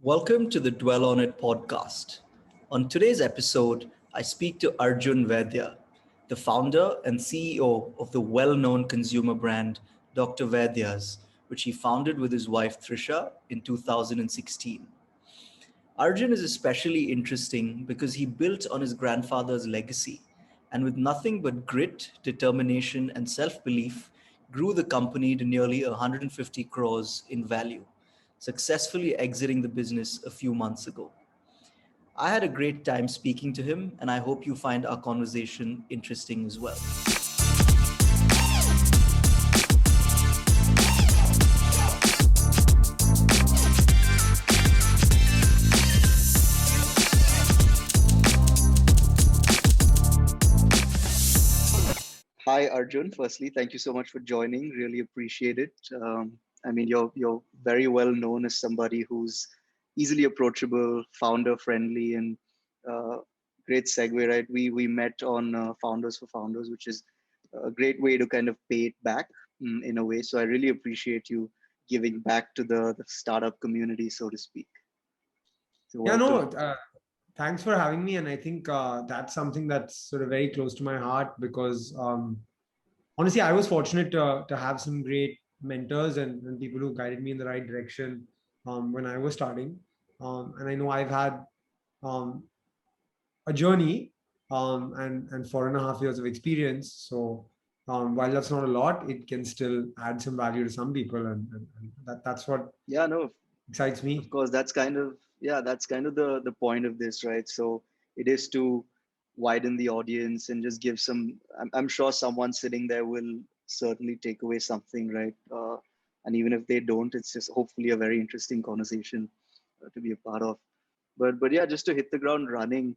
Welcome to the Dwell on It podcast. On today's episode, I speak to Arjun Vaidya, the founder and CEO of the well known consumer brand Dr.Vaidya's, which he founded with his wife Trisha in 2016. Arjun is especially interesting because he built on his grandfather's legacy and, with nothing but grit, determination, and self belief, grew the company to nearly 150 crores in value, successfully exiting the business a few months ago. I had a great time speaking to him, and I hope you find our conversation interesting as well. Hi, Arjun. Firstly, thank you so much for joining. Really appreciate it. You're very well known as somebody who's easily approachable, founder friendly, and uh, great segue, right? We met on Founders for Founders, which is a great way to kind of pay it back in a way. So I really appreciate you giving back to the startup community, so to speak. So Yeah, welcome. no, thanks for having me. And I think that's something that's sort of very close to my heart because honestly, I was fortunate to have some great mentors and people who guided me in the right direction when I was starting. And I know I've had um, a journey and 4.5 years of experience. So while that's not a lot, it can still add some value to some people. And that's what Yeah, no, excites of me. course, that's kind of the point of this, right? So it is to widen the audience and just give some. I'm sure someone sitting there will certainly take away something, right? And even if they don't, it's just hopefully a very interesting conversation to be a part of. But yeah, just to hit the ground running,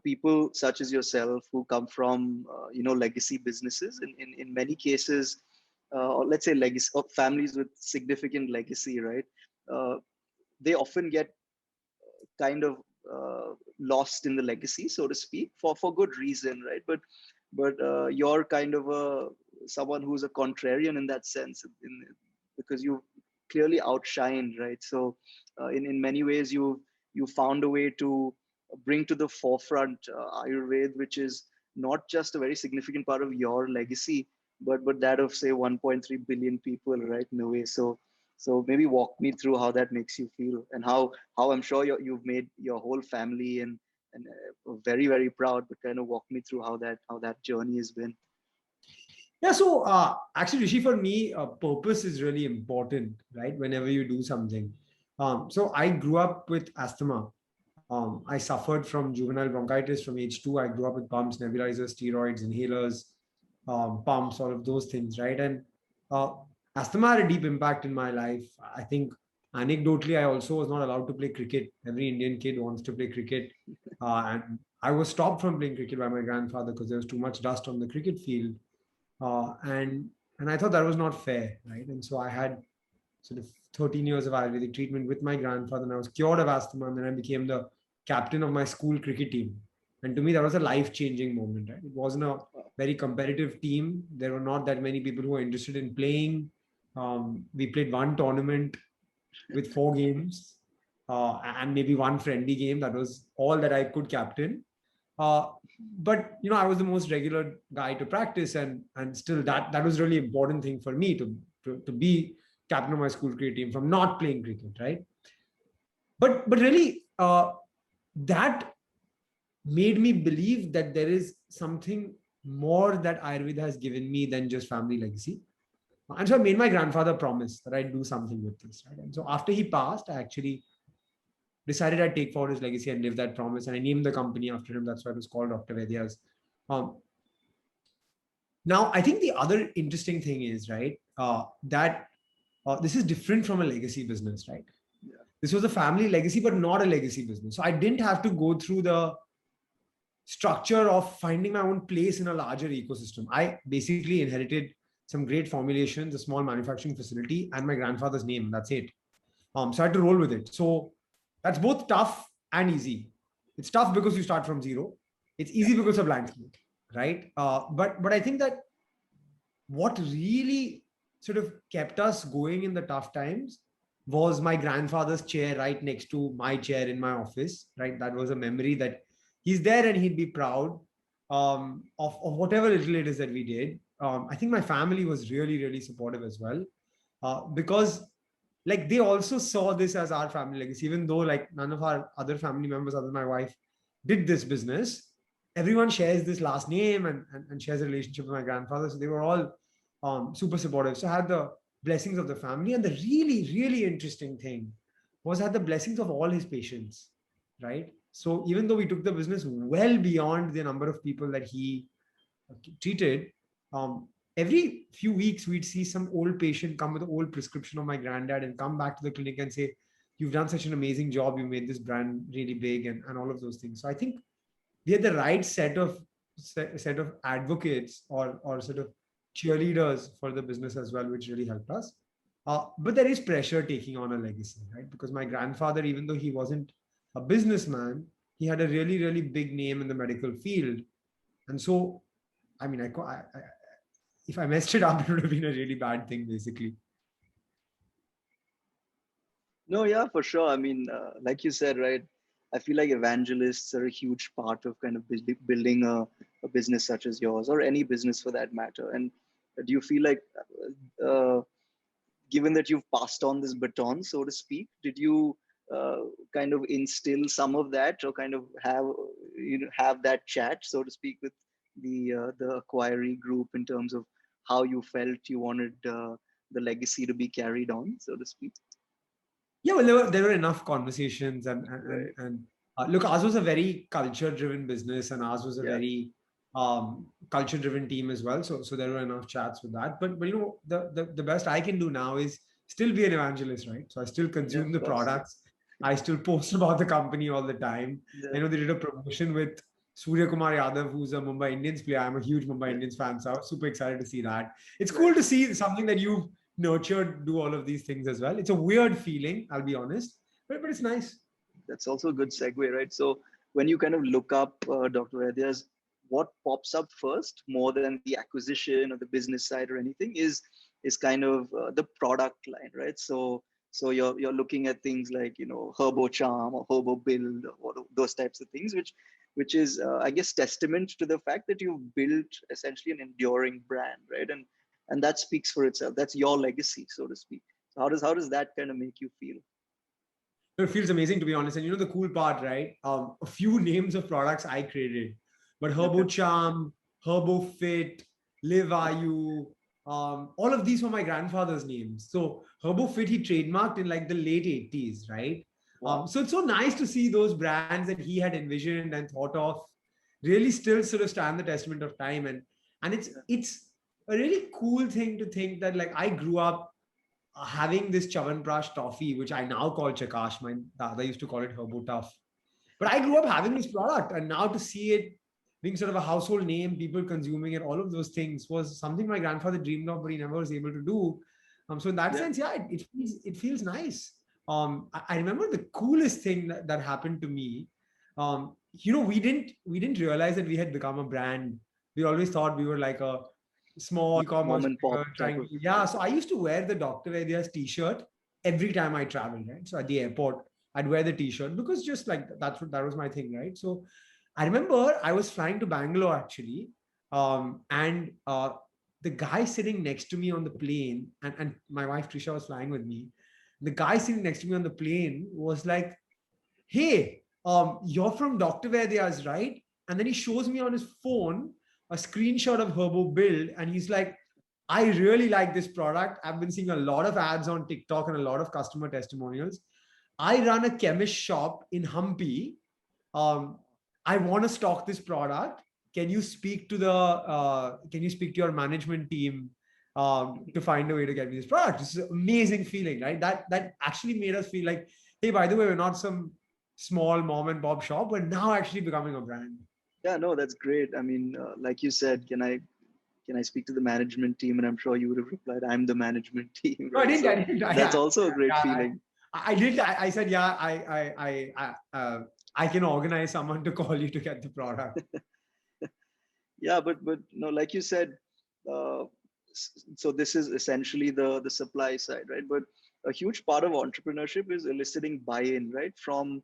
people such as yourself who come from legacy businesses, in many cases, or let's say legacy or families with significant legacy, right? Uh, they often get kind of lost in the legacy, so to speak, for good reason, right? But you're kind of a someone who's a contrarian in that sense, because you clearly outshined, right? So in many ways, you found a way to bring to the forefront Ayurveda, which is not just a very significant part of your legacy, but that of say 1.3 billion people, right? In a way, so maybe walk me through how that makes you feel, and how I'm sure you've made your whole family and very very proud. But kind of walk me through how that journey has been. Yeah, so actually, Rishi, for me, purpose is really important, right? Whenever you do something. So I grew up with asthma. I suffered from juvenile bronchitis from age 2. I grew up with pumps, nebulizers, steroids, inhalers, pumps, all of those things, right? And uh, asthma had a deep impact in my life. I think anecdotally, I also was not allowed to play cricket. Every Indian kid wants to play cricket. And I was stopped from playing cricket by my grandfather because there was too much dust on the cricket field. And I thought that was not fair, right? And so I had sort of 13 years of Ayurvedic treatment with my grandfather, and I was cured of asthma. And then I became the captain of my school cricket team. And to me, that was a life-changing moment. Right? It wasn't a very competitive team. There were not that many people who were interested in playing. We played one tournament with 4 games and maybe one friendly game. That was all that I could captain. Uh, but I was the most regular guy to practice, and still that was really important thing for me to be captain of my school cricket team from not playing cricket, right? But really, that made me believe that there is something more that Ayurveda has given me than just family legacy. And so I made my grandfather promise that I'd do something with this, right? And so after he passed, I actually decided I'd take forward his legacy and live that promise. And I named the company after him. That's why it was called Dr. Vaidya's. Um, Now, I think the other interesting thing is, right, that this is different from a legacy business, right? Yeah. This was a family legacy, but not a legacy business. So I didn't have to go through the structure of finding my own place in a larger ecosystem. I basically inherited some great formulations, a small manufacturing facility, and my grandfather's name. That's it. So I had to roll with it. So that's both tough and easy. It's tough because you start from zero. It's Yeah. easy because of blank slate, right? But I think that what really sort of kept us going in the tough times was my grandfather's chair right next to my chair in my office, right? That was a memory that he's there and he'd be proud of whatever little it is that we did. I think my family was really, really supportive as well, because like they also saw this as our family legacy, even though like none of our other family members other than my wife did this business. Everyone shares this last name and shares a relationship with my grandfather. So they were all super supportive. So I had the blessings of the family. And the really, really interesting thing was I had the blessings of all his patients, right? So even though we took the business well beyond the number of people that he treated, um, every few weeks we'd see some old patient come with an old prescription of my granddad and come back to the clinic and say, you've done such an amazing job, you made this brand really big, and all of those things. So I think we had the right set of advocates or sort of cheerleaders for the business as well, which really helped us. But there is pressure taking on a legacy, right? Because my grandfather, even though he wasn't a businessman, he had a really, really big name in the medical field. And so, I mean, if I messed it up, it would have been a really bad thing, basically. No, yeah, for sure. I mean, like you said, right? I feel like evangelists are a huge part of kind of building a business such as yours, or any business for that matter. And do you feel like, uh, given that you've passed on this baton, so to speak, did you uh, kind of instill some of that, or kind of have that chat, so to speak, with the acquiree group in terms of how you felt you wanted the legacy to be carried on, so to speak? Yeah, well, there were enough conversations, Right. and look, ours was a very culture driven business, and ours was a Yeah. very culture driven team as well. So there were enough chats with that. But you know, the best I can do now is still be an evangelist, right? So I still Yeah. consume Of the course. products. I still post about the company all the time. I Yeah. know they did a promotion with Surya Kumar Yadav, who's a Mumbai Indians player. I'm a huge Mumbai Yeah. Indians fan, so I was super excited to see that. It's cool Right. to see something that you've nurtured do all of these things as well. It's a weird feeling, I'll be honest, but it's nice. That's also a good segue, right? So when you kind of look up Dr. Vaidya's, what pops up first, more than the acquisition or the business side or anything, is kind of the product line, right? So you're looking at things like, Herbo Charm or Herbo Build, or those types of things, which is I guess testament to the fact that you've built essentially an enduring brand, right? And that speaks for itself. That's your legacy, so to speak. So how does that kind of make you feel? It feels amazing, to be honest. And you know the cool part, right? A few names of products I created, but Okay. Herbo Charm, Herbo Fit, Live Ayu, all of these were my grandfather's names. So Herbo Fit he trademarked in like the late 80s, right? Wow. So it's so nice to see those brands that he had envisioned and thought of really still sort of stand the testament of time. And it's a really cool thing to think that like I grew up having this Chavanprash toffee, which I now call Chakash. My dada used to call it Herbo Tough. But I grew up having this product, and now to see it being sort of a household name, people consuming it, all of those things was something my grandfather dreamed of, but he never was able to do. So in that Yeah. sense, yeah, it feels nice. I remember the coolest thing that happened to me. We didn't realize that we had become a brand. We always thought we were like a small Mom e-commerce and player pop type trying of. to, yeah. So I used to wear the Dr. Vaidya's t-shirt every time I traveled, right? So at the airport, I'd wear the t-shirt because just like that was my thing, right? So I remember I was flying to Bangalore actually, and the guy sitting next to me on the plane, and my wife Trisha was flying with me. The guy sitting next to me on the plane was like, "Hey, you're from Dr. Vaidya's, right?" And then he shows me on his phone a screenshot of Herbo Build, and he's like, "I really like this product. I've been seeing a lot of ads on TikTok and a lot of customer testimonials. I run a chemist shop in Hampi. um, I want to stock this product. Can you speak to your management team to find a way to get me this product?" This is an amazing feeling, right? That actually made us feel like, hey, by the way, we're not some small mom and pop shop. We're now actually becoming a brand. Yeah, no, that's great. I mean, like you said, can I speak to the management team? And I'm sure you would have replied, I'm the management team, No, I right? didn't. I So didn't. that's Yeah, also a great yeah, feeling. I did. I said, yeah, I can organize someone to call you to get the product. Yeah, but no, like you said, uh, so this is essentially the supply side, right? But a huge part of entrepreneurship is eliciting buy-in, right, from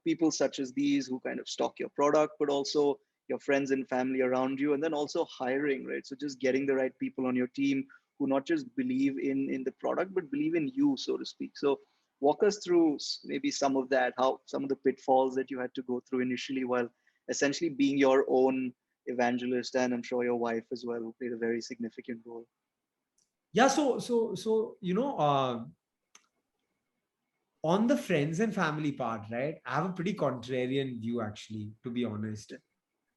people such as these who kind of stock your product, but also your friends and family around you, and then also hiring, right? So just getting the right people on your team who not just believe in the product but believe in you, so to speak. So walk us through maybe some of that, how some of the pitfalls that you had to go through initially while essentially being your own evangelist, and I'm sure your wife as well who played a very significant role. Yeah. So on the friends and family part, right? I have a pretty contrarian view, actually, to be honest.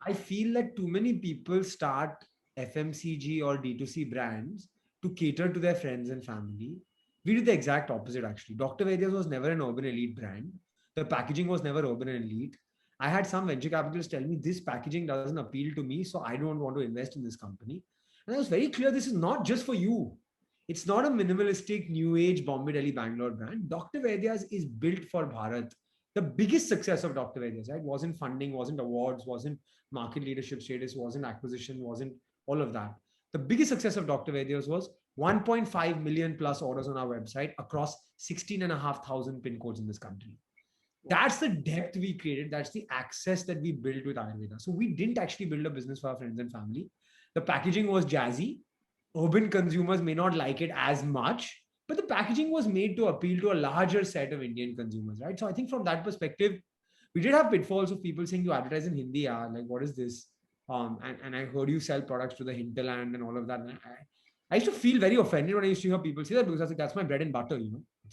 I feel like too many people start FMCG or D2C brands to cater to their friends and family. We did the exact opposite, actually. Dr. Vaidya's was never an urban elite brand. The packaging was never urban and elite. I had some venture capitalists tell me this packaging doesn't appeal to me, so I don't want to invest in this company. And I was very clear, this is not just for you. It's not a minimalistic new age Bombay, Delhi, Bangalore brand. Dr. Vaidya's is built for Bharat. The biggest success of Dr. Vaidya's, right, wasn't funding, wasn't awards, wasn't market leadership status, wasn't acquisition, wasn't all of that. The biggest success of Dr. Vaidya's was 1.5 million plus orders on our website across 16,500 pin codes in this country. That's the depth we created. That's the access that we built with Ayurveda. So we didn't actually build a business for our friends and family. The packaging was jazzy. Urban consumers may not like it as much, but the packaging was made to appeal to a larger set of Indian consumers, right? So I think from that perspective, we did have pitfalls of people saying you advertise in Hindi, like what is this? And I heard you sell products to the hinterland and all of that. And I used to feel very offended when I used to hear people say that, because I was like, that's my bread and butter,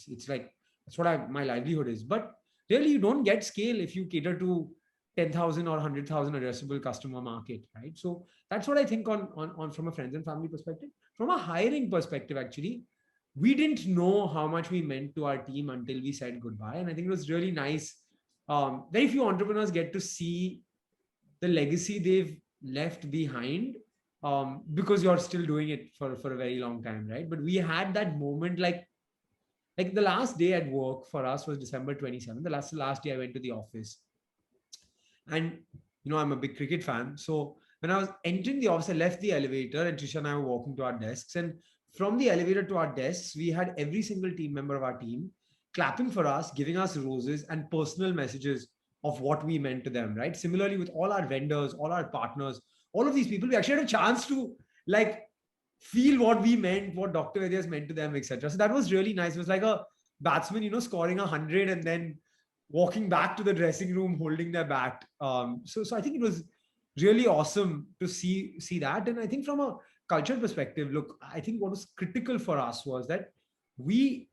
It's like, that's what my livelihood is. But really, you don't get scale if you cater to 10,000 or 100,000 addressable customer market, right? So that's what I think on from a friends and family perspective. From a hiring perspective, actually, we didn't know how much we meant to our team until we said goodbye. And I think it was really nice. Very few entrepreneurs get to see the legacy they've left behind, because you're still doing it for a very long time, right? But we had that moment, like the last day at work for us was December 27th. The last day I went to the office. And, I'm a big cricket fan. So when I was entering the office, I left the elevator and Trisha and I were walking to our desks. And from the elevator to our desks, we had every single team member of our team clapping for us, giving us roses and personal messages of what we meant to them, right? Similarly, with all our vendors, all our partners, all of these people, we actually had a chance to like feel what we meant, what Dr. Vaidya's meant to them, etc. So that was really nice. It was like a batsman, scoring 100 and then walking back to the dressing room holding their bat. So I think it was really awesome to see that. And I think from a culture perspective, look, I think what was critical for us was that we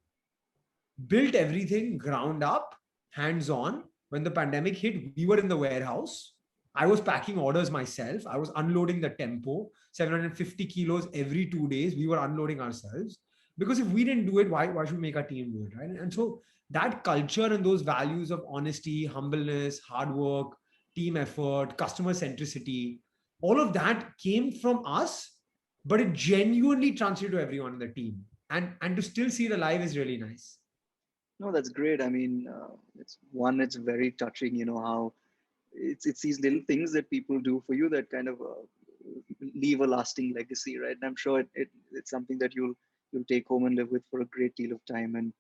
built everything ground up, hands on. When the pandemic hit, we were in the warehouse. I was packing orders myself. I was unloading the tempo, 750 kilos every 2 days. We were unloading ourselves, because if we didn't do it, why should we make our team do it, right? And so that culture and those values of honesty, humbleness, hard work, team effort, customer centricity, all of that came from us, but it genuinely translated to everyone in the team. And to still see it alive is really nice. No, that's great. I mean, it's very touching, how it's these little things that people do for you that kind of leave a lasting legacy, right? And I'm sure it's something that you'll take home and live with for a great deal of time.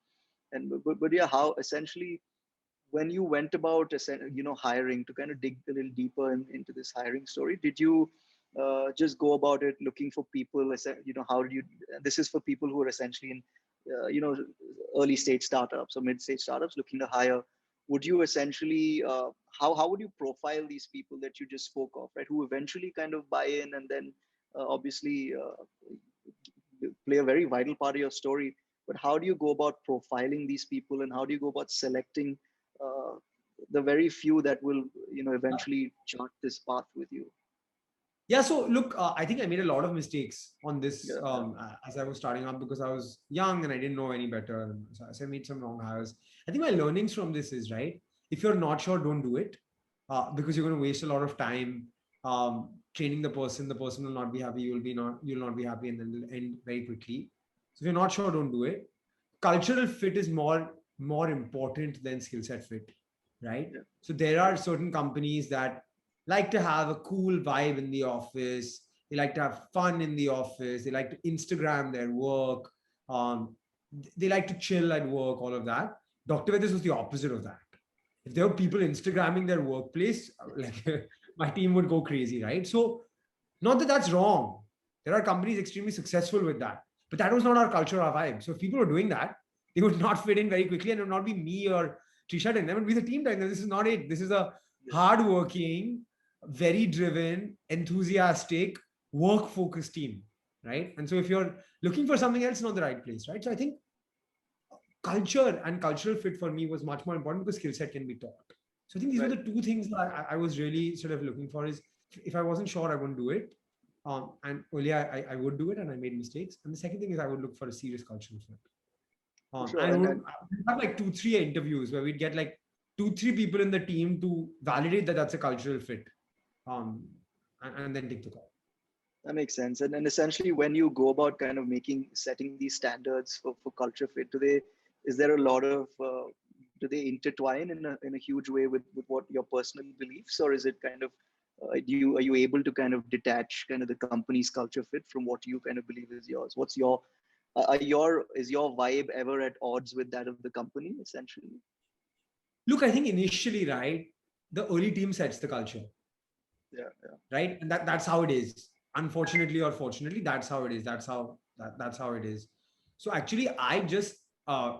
But yeah, how essentially when you went about hiring, to kind of dig a little deeper into this hiring story, did you just go about it looking for people? How do you? This is for people who are essentially in early stage startups or mid stage startups looking to hire. Would you essentially how would you profile these people that you just spoke of, right? Who eventually kind of buy in and then obviously play a very vital part of your story. But how do you go about profiling these people, and how do you go about selecting uh, the very few that will eventually chart this path with you? Yeah, so look, I think I made a lot of mistakes on this, Yeah, as I was starting up, because I was young and I didn't know any better. So I made some wrong hires. I think my learnings from this is, right, if you're not sure, don't do it, because you're going to waste a lot of time training the person. The person will not be happy. You'll not be happy, and then it'll end very quickly. So if you're not sure, don't do it. Cultural fit is more important than skill set fit, right? yeah, So there are certain companies that like to have a cool vibe in the office. They like to have fun in the office. They like to Instagram their work. they like to chill at work, all of that. Dr. Vaidya was the opposite of that. If there were people Instagramming their workplace, like my team would go crazy, right? So, not that that's wrong. There are companies extremely successful with that, but that was not our culture, our vibe. So, if people were doing that, they would not fit in very quickly, and it would not be me or Trisha. It would be the team. This is not it. This is a hardworking, very driven, enthusiastic, work-focused team, right? And so, if you're looking for something else, not the right place, right? So, I think culture and cultural fit for me was much more important because skill set can be taught. So I think these were the two things that I was really sort of looking for. Is if I wasn't sure, I wouldn't do it. And earlier I would do it, and I made mistakes. And the second thing is I would look for a serious cultural fit. And we'd have like 2-3 interviews where we'd get like 2-3 people in the team to validate that that's a cultural fit, and then take the call. That makes sense. And essentially, when you go about kind of setting these standards for culture fit, is there a lot of do they intertwine in a huge way with what your personal beliefs, or is it kind of are you able to kind of detach kind of the company's culture fit from what you kind of believe is yours? What's is your vibe ever at odds with that of the company essentially? Look, I think initially, right, the early team sets the culture. Yeah. Right, and that's how it is. Unfortunately or fortunately, that's how it is. That's how it is. So actually, I just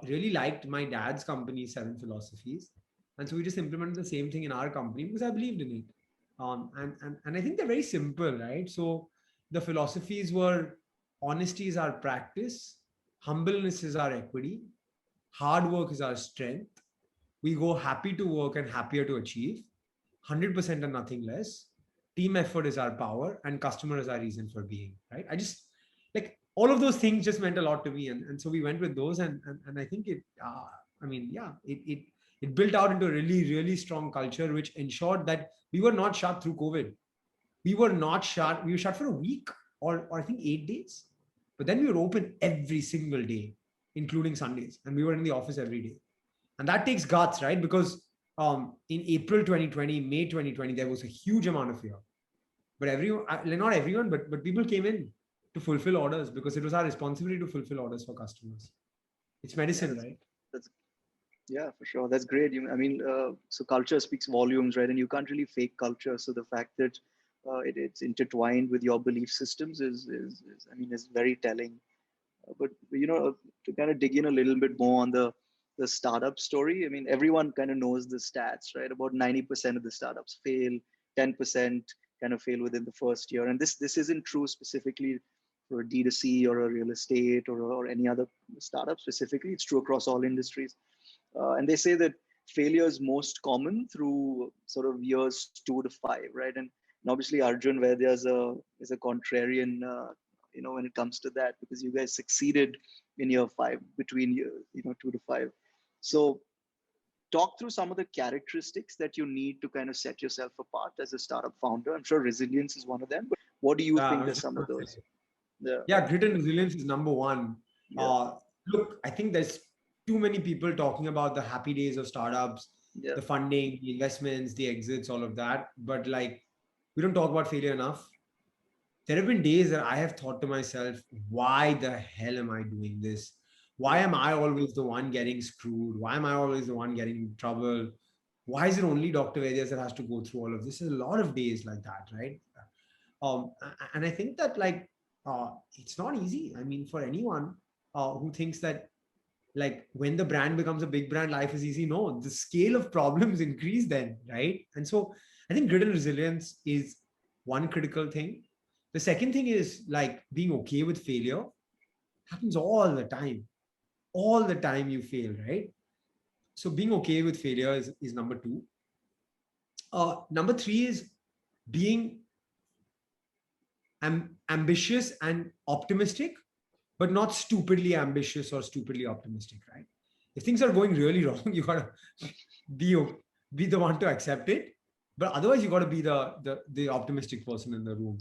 really liked my dad's company 7 philosophies, and so we just implemented the same thing in our company because I believed in it. And I think they're very simple, right? So the philosophies were: honesty is our practice, humbleness is our equity, hard work is our strength. We go happy to work and happier to achieve, 100% and nothing less. Team effort is our power, and customer is our reason for being, right? I just like all of those things just meant a lot to me. And so we went with those. And I think it built out into a really, really strong culture, which ensured that we were not shut through COVID. We were not shut. We were shut for a week or I think 8 days. But then we were open every single day, including Sundays. And we were in the office every day. And that takes guts, right? Because in April 2020, May 2020, there was a huge amount of fear. But everyone, not everyone, but people came in to fulfill orders because it was our responsibility to fulfill orders for customers. It's medicine, right? Yeah, for sure. That's great. So culture speaks volumes, right? And you can't really fake culture. So the fact that it's intertwined with your belief systems is very telling. But to kind of dig in a little bit more on the startup story, I mean, everyone kind of knows the stats, right? About 90% of the startups fail, 10% kind of fail within the first year. And this isn't true specifically for a D2C or a real estate or any other startup specifically. It's true across all industries. And they say that failure is most common through sort of years 2 to 5, right? And obviously Arjun Vaidya is a contrarian, when it comes to that, because you guys succeeded in year 5 between 2 to 5. So talk through some of the characteristics that you need to kind of set yourself apart as a startup founder. I'm sure resilience is one of them, but what do you think are some of those? Grit and resilience is number one. Look, I think there's too many people talking about the happy days of startups, the funding, the investments, the exits, all of that. But like, we don't talk about failure enough. There have been days that I have thought to myself, why the hell am I doing this? Why am I always the one getting screwed? Why am I always the one getting in trouble? Why is it only Dr. Vaidya that has to go through all of this? There's a lot of days like that, right? And I think that it's not easy. I mean, for anyone who thinks that like when the brand becomes a big brand, life is easy. No, the scale of problems increase then, right? And so I think grit and resilience is one critical thing. The second thing is like being okay with failure. Happens all the time. All the time you fail, right? So being okay with failure is number 2. Number 3 is being ambitious and optimistic, but not stupidly ambitious or stupidly optimistic, right? If things are going really wrong, you gotta be the one to accept it. But otherwise, you gotta be the optimistic person in the room.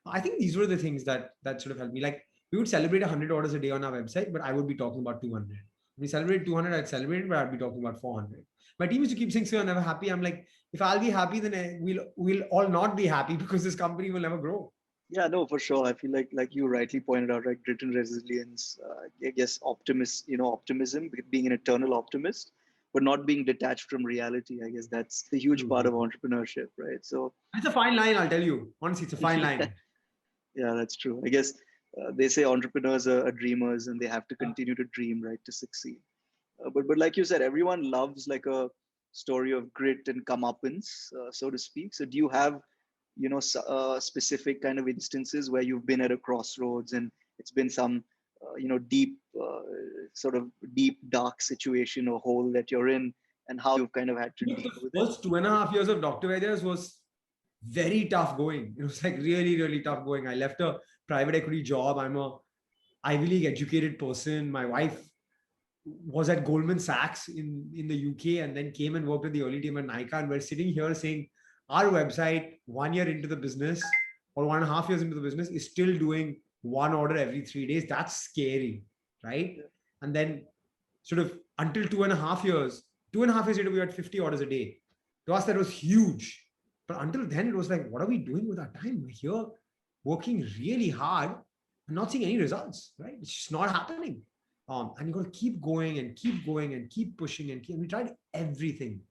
I think these were the things that sort of helped me. Like we would celebrate 100 orders a day on our website, but I would be talking about 200. When we celebrate 200, I'd celebrate it, but I'd be talking about 400. My team used to keep saying, "So you're never happy." I'm like, if I'll be happy, then we'll all not be happy because this company will never grow. Yeah, no, for sure. I feel like you rightly pointed out, right? Grit and resilience. I guess optimism, being an eternal optimist, but not being detached from reality. I guess that's the huge part Absolutely. of entrepreneurship, right? So, It's a fine line, I'll tell you. Honestly, it's a fine yeah, line. yeah, that's true. I guess they say entrepreneurs are dreamers, and they have to Yeah. continue to dream, right, to succeed. But like you said, everyone loves like a story of grit and comeuppance, so to speak. So do you have specific kind of instances where you've been at a crossroads and it's been some deep sort of deep dark situation or hole that you're in, and how you've kind of had to Look, deal the with it? first 2.5 years of Dr. Vaidya's was very tough going. It was like really, really tough going. I left a private equity job. I'm a Ivy League educated person. My wife was at Goldman Sachs in the UK and then came and worked with the early team at Nika. And we're sitting here saying our website, 1 year into the business or 1.5 years into the business, is still doing one order every 3 days. That's scary, right? Yeah. And then sort of until 2.5 years, 2.5 years later, we had 50 orders a day. To us, that was huge. But until then, it was like, what are we doing with our time? We're here working really hard and not seeing any results, right? It's just not happening. And you got to keep going and keep going and keep pushing and we tried everything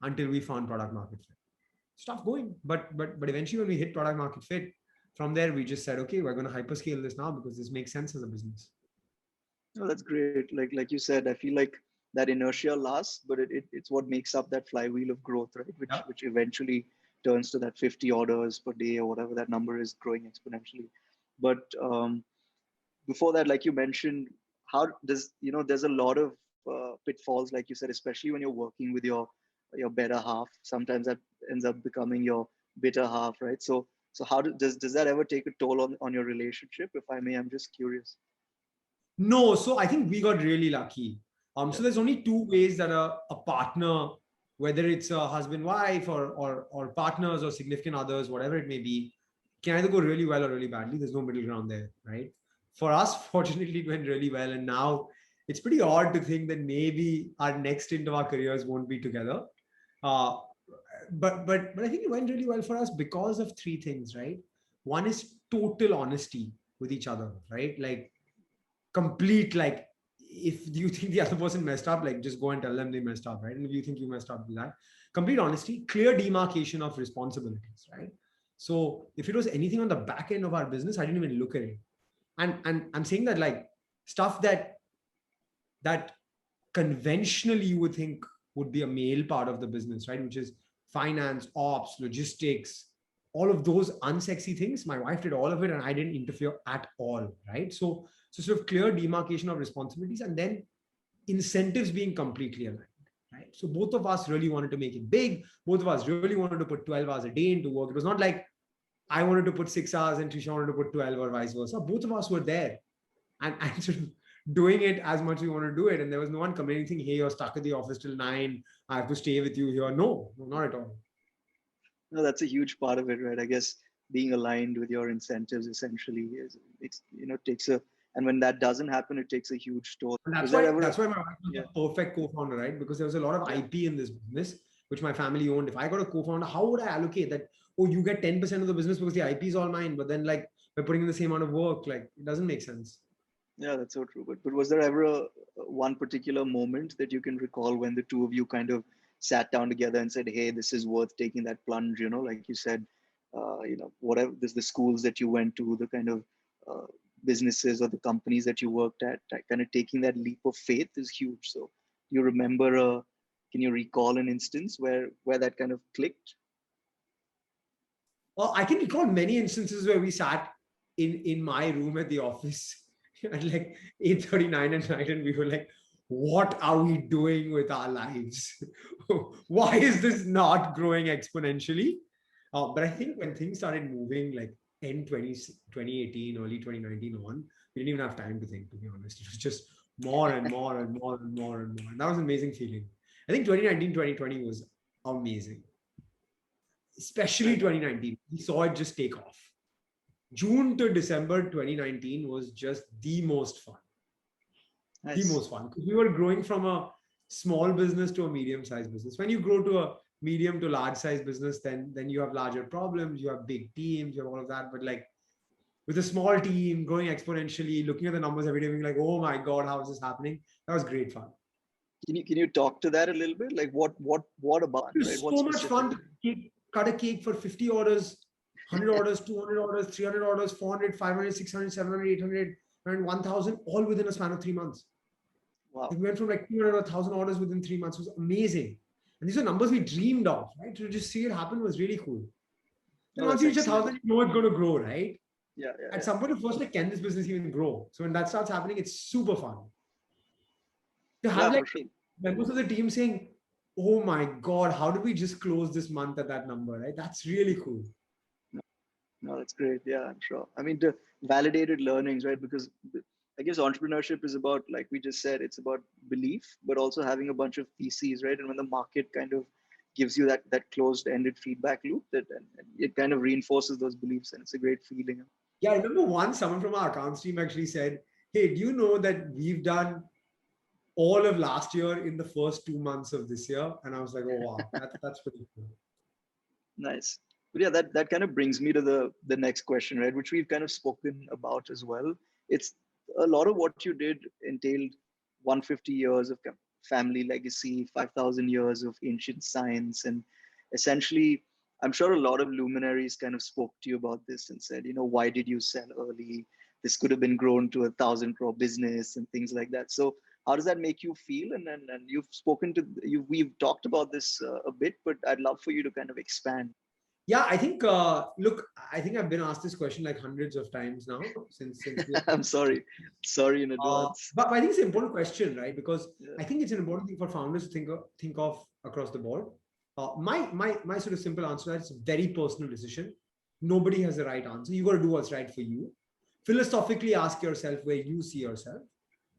until we found product market fit. Stuff going, but eventually when we hit product market fit, from there we just said, okay, we're going to hyperscale this now because this makes sense as a business. No, that's great. Like you said, I feel like that inertia lasts, but it's what makes up that flywheel of growth, right? which Yeah. which eventually turns to that 50 orders per day or whatever that number is, growing exponentially. But before that, like you mentioned, how does there's a lot of pitfalls, like you said, especially when you're working with your better half. Sometimes that ends up becoming your bitter half, right? So how does that ever take a toll on your relationship, if I may? I'm just curious. No, so I think we got really lucky. Yeah. So there's only two ways that a partner, whether it's a husband, wife, or partners or significant others, whatever it may be, can either go really well or really badly. There's no middle ground there, right? For us, fortunately, it went really well, and now it's pretty odd to think that maybe our next stint of our careers won't be together. Uh, but I think it went really well for us because of three things, right? One is total honesty with each other, right? Like complete, like if you think the other person messed up, like just go and tell them they messed up, right? And if you think you messed up, do that. Complete honesty, clear demarcation of responsibilities, right? So if it was anything on the back end of our business, I didn't even look at it. And I'm saying that like stuff that conventionally you would think would be a male part of the business, right? Which is finance, ops, logistics, all of those unsexy things. My wife did all of it and I didn't interfere at all, right? So sort of clear demarcation of responsibilities and then incentives being completely aligned, right? So both of us really wanted to make it big. Both of us really wanted to put 12 hours a day into work. It was not like I wanted to put 6 hours and Trisha wanted to put 12 or vice versa. Both of us were there and sort of doing it as much as we want to do it. And there was no one coming anything, hey, you're stuck at the office till 9. I have to stay with you here. No, not at all. No, that's a huge part of it, right? I guess being aligned with your incentives essentially takes a, and when that doesn't happen, it takes a huge toll. And Was that's there why ever that's why my wife was yeah, the perfect co-founder, right? Because there was a lot of yeah. IP in this business, which my family owned. If I got a co-founder, how would I allocate that? Oh, you get 10% of the business because the IP is all mine, but then like we're putting in the same amount of work, like it doesn't make sense. Yeah, that's so true. But was there ever one particular moment that you can recall when the two of you kind of sat down together and said, "Hey, this is worth taking that plunge"? Like you said, whatever this the schools that you went to, the kind of uh, businesses or the companies that you worked at, that kind of taking that leap of faith is huge. So, you remember? Can you recall an instance where that kind of clicked? Well, I can recall many instances where we sat in my room at the office at like 8:39 at night, and we were like, "What are we doing with our lives? Why is this not growing exponentially?" But I think when things started moving, like end 2018, early 2019 on, we didn't even have time to think. To be honest, it was just more and more and more and more and more. And that was an amazing feeling. I think 2019, 2020 was amazing, especially Right. 2019. We saw it just take off. June to December 2019 was just the most fun. The Nice. most fun because we were growing from a small business to a medium sized business. When you grow to a medium to large size business, then you have larger problems, you have big teams, you have all of that. But like with a small team growing exponentially, looking at the numbers every day, being like, oh my God, how is this happening? That was great fun. Can you talk to that a little bit? Like what about, It right? was What so much fun specifically? to cut a cake for 50 orders, 100 orders, 200 orders, 300 orders, 400, 500, 600, 700, 800, and 1000, all within a span of 3 months. Wow. Like we went from like 200 or 1000 orders within 3 months. It was amazing. And these are numbers we dreamed of, right? To just see it happen was really cool. Then No, once that's you reach excellent. 1,000, you know it's going to grow, right? Yeah, yeah, At yeah. some point, you first like, can this business even grow? So when that starts happening, it's super fun. To have Yeah, like for sure. members of the team saying, oh my God, how did we just close this month at that number, right? That's really cool. No, that's great. Yeah, I'm sure. I mean, the validated learnings, right? Because I guess entrepreneurship is about, like we just said, it's about belief, but also having a bunch of theses, right? And when the market kind of gives you that closed-ended feedback loop, and it kind of reinforces those beliefs, and it's a great feeling. Yeah, I remember once someone from our accounts team actually said, hey, do you know that we've done all of last year in the first 2 months of this year? And I was like, oh, wow, that's pretty cool. Nice. But yeah, that kind of brings me to the next question, right? Which we've kind of spoken about as well. It's a lot of what you did entailed 150 years of family legacy, 5,000 years of ancient science, and essentially, I'm sure a lot of luminaries kind of spoke to you about this and said, why did you sell early? This could have been grown to 1,000 crore business and things like that. So how does that make you feel? And you've spoken to you. We've talked about this a bit, but I'd love for you to kind of expand. Yeah, I think, look, I think I've been asked this question like hundreds of times now since we I'm sorry in uh, advance. but I think it's an important question, right? Because Yeah. I think it's an important thing for founders to think of across the board. My sort of simple answer to that is a very personal decision. Nobody has the right answer. You got to do what's right for you. Philosophically, ask yourself where you see yourself.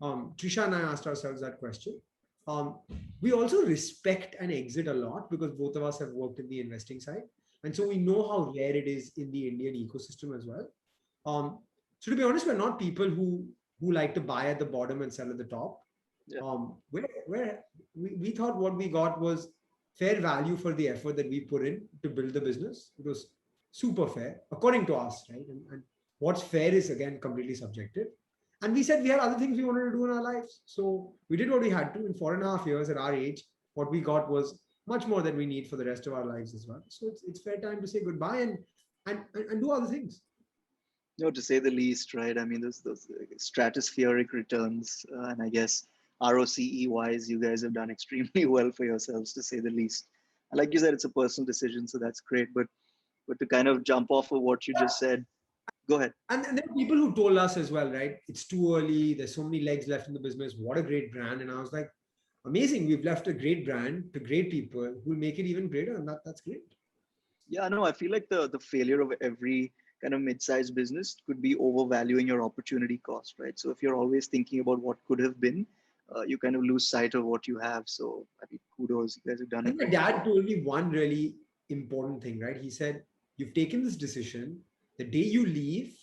Trisha and I asked ourselves that question. Um, we also respect and exit a lot because both of us have worked in the investing side. And so we know how rare it is in the Indian ecosystem as well. Um, so to be honest, we're not people who like to buy at the bottom and sell at the top. Yeah. Where we thought what we got was fair value for the effort that we put in to build the business. It was super fair, according to us, right? And what's fair is again completely subjective. And we said we had other things we wanted to do in our lives. So we did what we had to in 4.5 years at our age. What we got was much more than we need for the rest of our lives as well. So it's fair time to say goodbye and do other things. To say the least, right? I mean, those stratospheric returns, and I guess ROCE wise, you guys have done extremely well for yourselves, to say the least. And like you said, it's a personal decision, so that's great. But to kind of jump off of what you just said, go ahead. And there are people who told us as well, right? It's too early. There's so many legs left in the business. What a great brand. And I was like, amazing. We've left a great brand to great people who will make it even greater. And that's great. Yeah, no, I feel like the failure of every kind of mid-sized business could be overvaluing your opportunity cost, right? So if you're always thinking about what could have been, you kind of lose sight of what you have. So I mean, kudos, you guys have I done a think my great dad job. told me one really important thing, right? He said, you've taken this decision. The day you leave,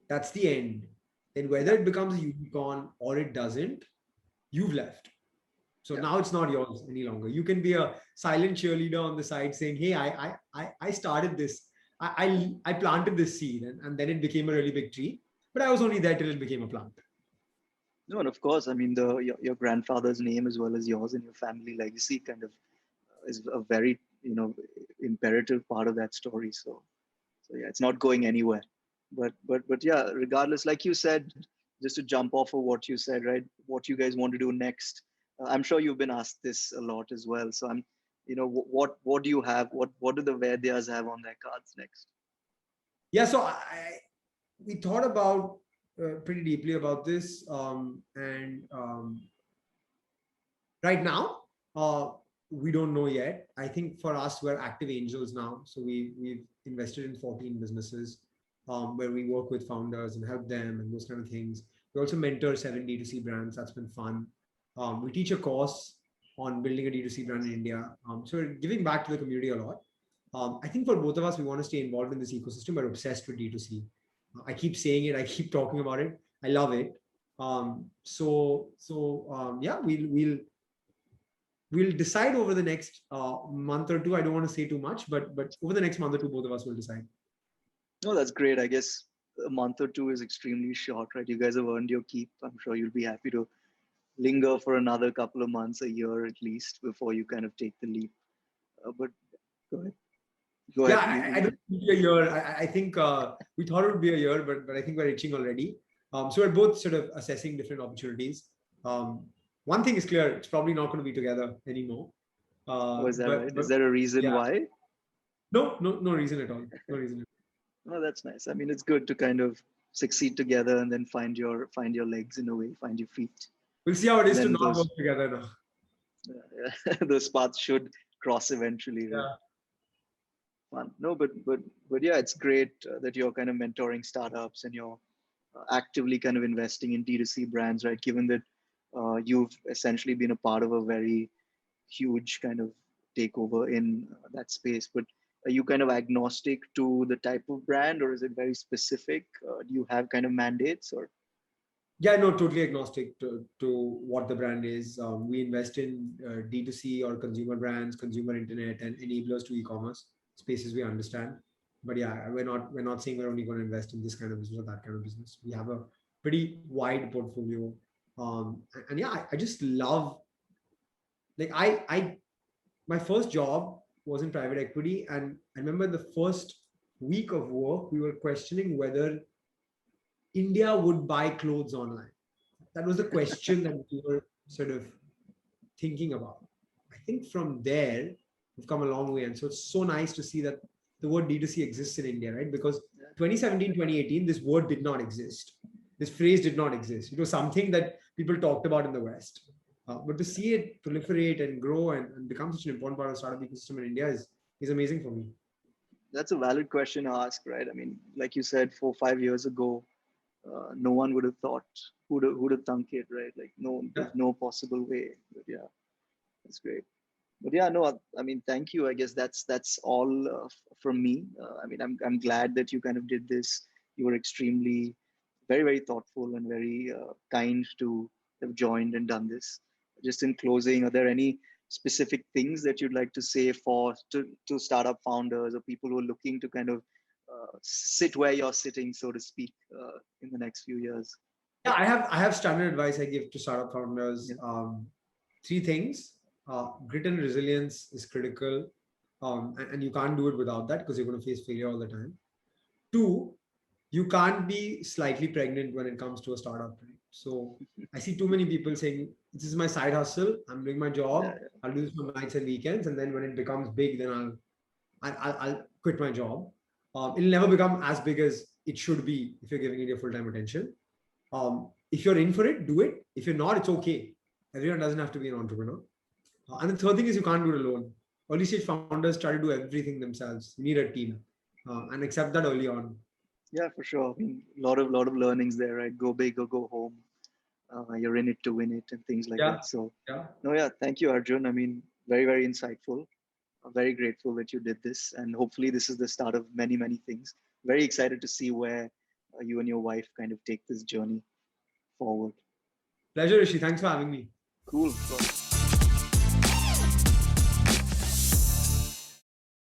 that's the end. Then whether Yeah, it becomes a unicorn or it doesn't, you've left. So yeah. now it's not yours any longer. You can be a silent cheerleader on the side saying, hey, I started this. I planted this seed and then it became a really big tree. But I was only there till it became a plant. No, and of course, I mean your grandfather's name as well as yours and your family legacy kind of is a very imperative part of that story. So yeah, it's not going anywhere. But yeah, regardless, like you said, just to jump off of what you said, right? What you guys want to do next? I'm sure you've been asked this a lot as well. So what do you have? What do the Vaidyas have on their cards next? Yeah, so we thought about pretty deeply about this. And right now, we don't know yet. I think for us, we're active angels now. So we've invested in 14 businesses where we work with founders and help them and those kind of things. We also mentor 7 D2C brands. That's been fun. We teach a course on building a D2C brand in India. So we're giving back to the community a lot. I think for both of us, we want to stay involved in this ecosystem. We're obsessed with D2C. I keep saying it. I keep talking about it. I love it. Yeah, we'll we'll decide over the next month or two. I don't want to say too much, but over the next month or two, both of us will decide. No, that's great. I guess a month or two is extremely short, right? You guys have earned your keep. I'm sure you'll be happy to linger for another couple of months, a year at least, before you kind of take the leap. But go ahead. Go Yeah, ahead. I don't think a year. I think we thought it would be a year, but I think we're reaching already. So we're both sort of assessing different opportunities. One thing is clear: it's probably not going to be together anymore. Oh, is that right? But Is there a reason yeah, why? no reason at all. No reason. Oh, that's nice. I mean, it's good to kind of succeed together and then find your legs in a way, find your feet. We'll see how it And is to then not those work together now. those paths should cross eventually, right? Yeah. Fun. No, but yeah, it's great that you're kind of mentoring startups and you're actively kind of investing in D2C brands, right? Given that you've essentially been a part of a very huge kind of takeover in that space. But are you kind of agnostic to the type of brand, or is it very specific? Do you have kind of mandates, or? Yeah, no, totally agnostic to what the brand is. We invest in D2C or consumer brands, consumer internet, and enablers to e-commerce spaces we understand. But yeah, we're not saying we're only going to invest in this kind of business or that kind of business. We have a pretty wide portfolio. And yeah, I just love, like I my first job was in private equity, and I remember the first week of work we were questioning whether India would buy clothes online. That was the question that we were sort of thinking about. I think from there, we've come a long way. And so it's so nice to see that the word D2C exists in India, right? Because 2017, 2018, this word did not exist. This phrase did not exist. It was something that people talked about in the West. But to see it proliferate and grow and become such an important part of the startup ecosystem in India is amazing for me. That's a valid question to ask, right? I mean, like you said, 4 or 5 years ago, no one would have thought, who'd have thunk it, right? Like, no, Yeah. there's no possible way. But yeah, that's great. But yeah, no, I mean, thank you. I guess that's all from me. I mean, I'm glad that you kind of did this. You were extremely, very thoughtful and very kind to have joined and done this. Just in closing, are there any specific things that you'd like to say to startup founders or people who are looking to kind of sit where you're sitting, so to speak, in the next few years? Yeah, I have standard advice I give to startup founders. Yeah. Three things. Grit and resilience is critical. And you can't do it without that because you're going to face failure all the time. Two, you can't be slightly pregnant when it comes to a startup, right? So I see too many people saying, this is my side hustle. I'm doing my job. Yeah, I'll do this for nights and weekends. And then when it becomes big, then I'll quit my job. It'll never become as big as it should be if you're giving it your full-time attention. If you're in for it, do it. If you're not, it's okay. Everyone doesn't have to be an entrepreneur. And the third thing is you can't do it alone. Early stage founders try to do everything themselves. You need a team and accept that early on. yeah, for sure. I mean, lot of learnings there, right? Go big or go home. You're in it to win it and things like Yeah, that. So, yeah. no, yeah, thank you, Arjun. I mean, very insightful. I'm very grateful that you did this, and hopefully, this is the start of many things. Very excited to see where you and your wife kind of take this journey forward. Pleasure, Rishi. Thanks for having me. Cool.